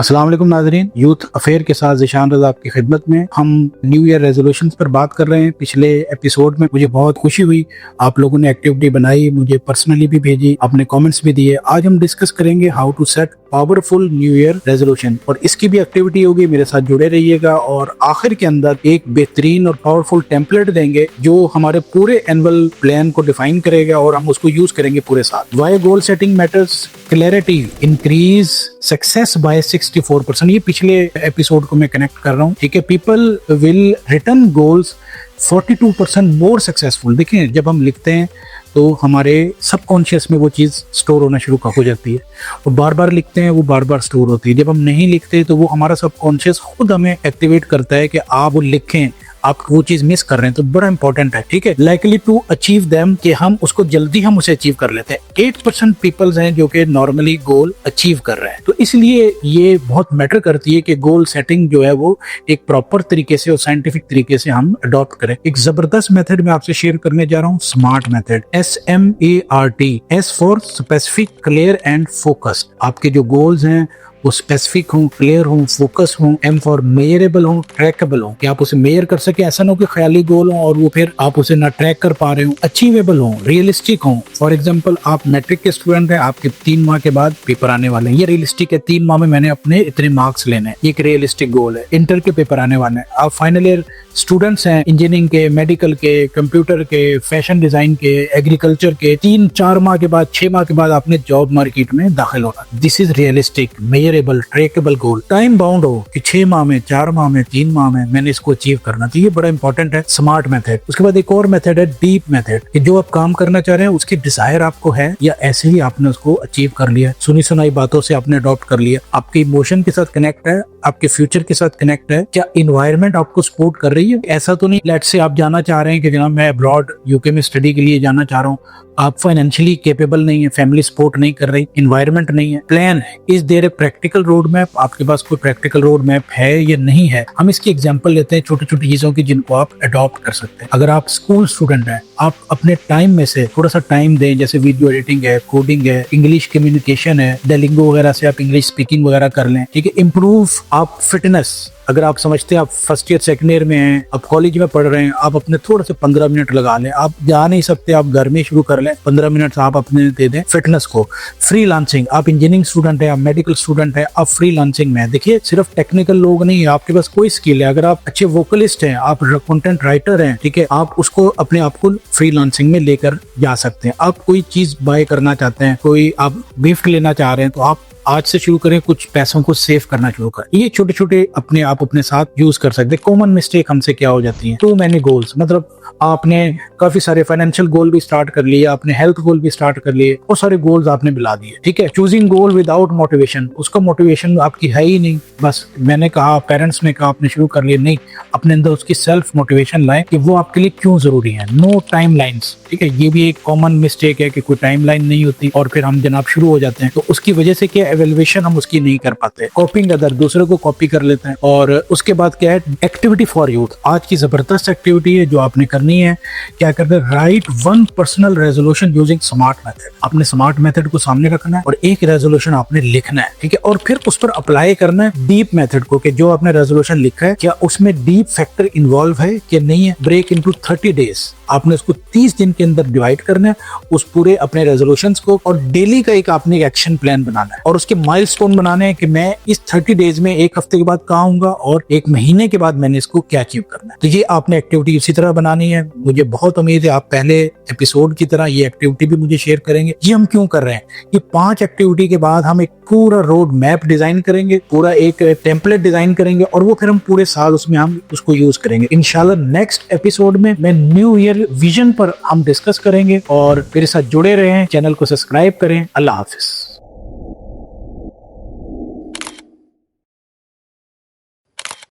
अस्सलाम वालेकुम नाज़रीन, यूथ अफेयर के साथ ज़िशान रज़ा आपकी खिदमत में। हम न्यू ईयर रेजोल्यूशंस पर बात कर रहे हैं। पिछले एपिसोड में मुझे बहुत खुशी हुई, आप लोगों ने एक्टिविटी बनाई, मुझे पर्सनली भी भेजी, आपने कमेंट्स भी दिए। आज हम डिस्कस करेंगे how to set powerful new year resolution, और इसकी भी एक्टिविटी होगी। मेरे साथ जुड़े रहिएगा और आखिर के अंदर एक बेहतरीन और पावरफुल टेम्पलेट देंगे जो हमारे पूरे एनुअल प्लान को डिफाइन करेगा और हम उसको यूज करेंगे पूरे साथ। Why goal setting matters, clarity increase success by 64%। ये पिछले एपिसोड को मैं कनेक्ट कर रहा हूँ, ठीक है। People will return goals 42% more successful. देखिए, जब हम लिखते हैं तो हमारे सबकॉन्शियस में वो चीज़ स्टोर होना शुरू हो जाती है, और बार बार लिखते हैं वो बार बार स्टोर होती है। जब हम नहीं लिखते तो वो हमारा सबकॉन्शियस खुद हमें एक्टिवेट करता है कि आप वो लिखें, आप वो चीज मिस कर रहे हैं। तो बड़ा इंपॉर्टेंट है, ठीक है। लाइकली टू अचीव देम, कि हम उसको जल्दी हम उसे अचीव कर लेते हैं। 8% पीपल्स हैं जो कि नॉर्मली गोल अचीव कर रहे हैं। तो इसलिए ये बहुत मैटर करती है कि गोल सेटिंग जो है वो एक प्रॉपर तरीके से और साइंटिफिक तरीके से हम अडॉप्ट करें। एक जबरदस्त मेथड मैं आपसे शेयर करने जा रहा हूँ, smart method, SMART। S for specific, clear and focused. आपके जो गोल्स हैं वो स्पेसिफिक हों, क्लियर हों, फोकस हों। M फॉर मेजरेबल हों, ट्रैकेबल हों, कि आप उसे मेजर कर सके। ऐसा ना हो कि ख्याली गोल हों और वो फिर आप उसे ना ट्रैक कर पा रहे हो। अचीवेबल हों, रियलिस्टिक हों। फॉर एग्जांपल, आप मैट्रिक के स्टूडेंट हैं, आपके 3 माह के बाद पेपर आने वाले हैं। ये रियलिस्टिक है, 3 माह में मैंने अपने इतने मार्क्स लेने हैं, ये एक रियलिस्टिक गोल है। इंटर के पेपर आने वाले हैं, आप फाइनल ईयर स्टूडेंट्स हैं, इंजीनियरिंग के, मेडिकल के, कंप्यूटर के, फैशन डिजाइन के, एग्रीकल्चर के। 3-4 माह के बाद, 6 माह के बाद आपने जॉब मार्केट में दाखिल होना। This is realistic, measurable, trackable goal. Time bound हो कि 6 माह में, 4 माह में, 3 माह में मैंने इसको अचीव करना। तो ये बड़ा इंपॉर्टेंट है, स्मार्ट मेथड। उसके बाद एक और मेथड है डीप मेथड, कि जो आप काम करना चाह रहे हैं उसकी डिजायर आपको है, या ऐसे ही आपने उसको अचीव कर लिया, सुनी सुनाई बातों से आपने अडॉप्ट कर लिया, आपके इमोशन के साथ कनेक्ट है, आपके फ्यूचर के साथ कनेक्ट है। क्या इन्वायरमेंट आपको सपोर्ट कर रही है? ऐसा तो नहीं लेट्स से आप जाना चाह रहे हैं कि जनाब मैं अब्रॉड यूके में स्टडी के लिए जाना चाह रहा हूँ, आप फाइनेंशियली कैपेबल नहीं है, फैमिली सपोर्ट नहीं कर रही, इन्वायरमेंट नहीं है, प्लान है। Is there a practical road map? आपके पास कोई प्रैक्टिकल रोड मैप है या नहीं है? हम इसकी एग्जांपल लेते हैं छोटी छोटी चीजों की जिनको आप अडॉप्ट कर सकते हैं। अगर आप स्कूल स्टूडेंट हैं, आप अपने टाइम में से थोड़ा सा टाइम दें, जैसे वीडियो एडिटिंग है, कोडिंग है, इंग्लिश कम्युनिकेशन है, डेलिंगो वगैरह से आप इंग्लिश स्पीकिंग वगैरह कर लें, ठीक है। इंप्रूव आप फिटनेस, अगर आप समझते हैं आप फर्स्ट ईयर सेकंड ईयर में हैं, आप कॉलेज में पढ़ रहे हैं, आप अपने थोड़ा से 15 मिनट लगा लें। आप जा नहीं सकते, आप घर में शुरू कर लें, 15 मिनट आप अपने दे दें फिटनेस को। फ्रीलांसिंग, आप इंजीनियरिंग स्टूडेंट है, आप मेडिकल स्टूडेंट है, आप फ्रीलांसिंग में। देखिए, सिर्फ टेक्निकल लोग नहीं है, आपके पास कोई स्किल है, अगर आप अच्छे वोकलिस्ट हैं, आप कंटेंट राइटर हैं, ठीक है, आप उसको अपने आप को फ्रीलांसिंग में लेकर जा सकते हैं। आप कोई चीज बाय करना चाहते हैं, कोई आप गिफ्ट लेना चाह रहे हैं, तो आप आज से शुरू करें, कुछ पैसों को सेव करना शुरू करें। ये छोटे छोटे अपने आप अपने साथ यूज कर सकते हैं। कॉमन मिस्टेक हमसे क्या हो जाती है, टू मैनी गोल्स, मतलब आपने काफी सारे फाइनेंशियल गोल भी स्टार्ट कर लिए, आपने हेल्थ गोल भी स्टार्ट कर लिए, वो सारे गोल्स आपने मिला दिए, ठीक है। चूजिंग गोल विदाउट मोटिवेशन, उसका मोटिवेशन आपकी है ही नहीं, बस मैंने कहा, पेरेंट्स ने कहा, आपने शुरू कर लिया। नहीं, अपने अंदर उसकी सेल्फ मोटिवेशन लाएं कि वो आपके लिए क्यों जरूरी है। नो टाइम लाइन्स, ठीक है, ये भी एक कॉमन मिस्टेक है कि कोई टाइम लाइन नहीं होती और फिर हम जनाब शुरू हो जाते हैं, तो उसकी वजह से क्या, एवेल्युएशन हम उसकी नहीं कर पाते। कॉपिंग अदर, दूसरे को कॉपी कर लेते हैं। और उसके बाद क्या है, एक्टिविटी फॉर यूथ। आज की जबरदस्त एक्टिविटी है जो आपने करनी है। क्या करते हैं, right 1 personal resolution using smart method. आपने स्मार्ट मेथड को सामने रखना है और एक रेजोल्यूशन आपने लिखना है, ठीक है, और फिर उस पर अप्लाई करना है डीप मेथड को, कि जो आपने रेजोल्यूशन लिखा है क्या उसमें डीप फैक्टर इन्वॉल्व है कि नहीं है। ब्रेक इनटू 30 डेज, आपने उसको 30 दिन के अंदर डिवाइड करना है, उस पूरे अपने रेजोल्यूशंस को, और डेली का एक आपने एक्शन प्लान बनाना है और उसके माइलस्टोन बनाने हैं कि मैं इस 30 डेज में 1 हफ्ते के बाद कहाँ हूँगा और 1 महीने के बाद मैंने इसको क्या अचीव करना है। तो ये आपने एक्टिविटी इसी तरह बनानी है। मुझे बहुत उम्मीद है आप पहले एपिसोड की तरह ये एक्टिविटी भी मुझे शेयर करेंगे। ये हम क्यों कर रहे हैं, ये 5 एक्टिविटी के बाद हम एक पूरा रोड मैप डिजाइन करेंगे, पूरा एक टेम्पलेट डिजाइन करेंगे, और वो फिर हम पूरे साल उसमें हम उसको यूज करेंगे। इंशाल्लाह नेक्स्ट एपिसोड में मैं न्यू ईयर विजन पर हम डिस्कस करेंगे, और मेरे साथ जुड़े रहें, चैनल को सब्सक्राइब करें। अल्लाह हाफिज।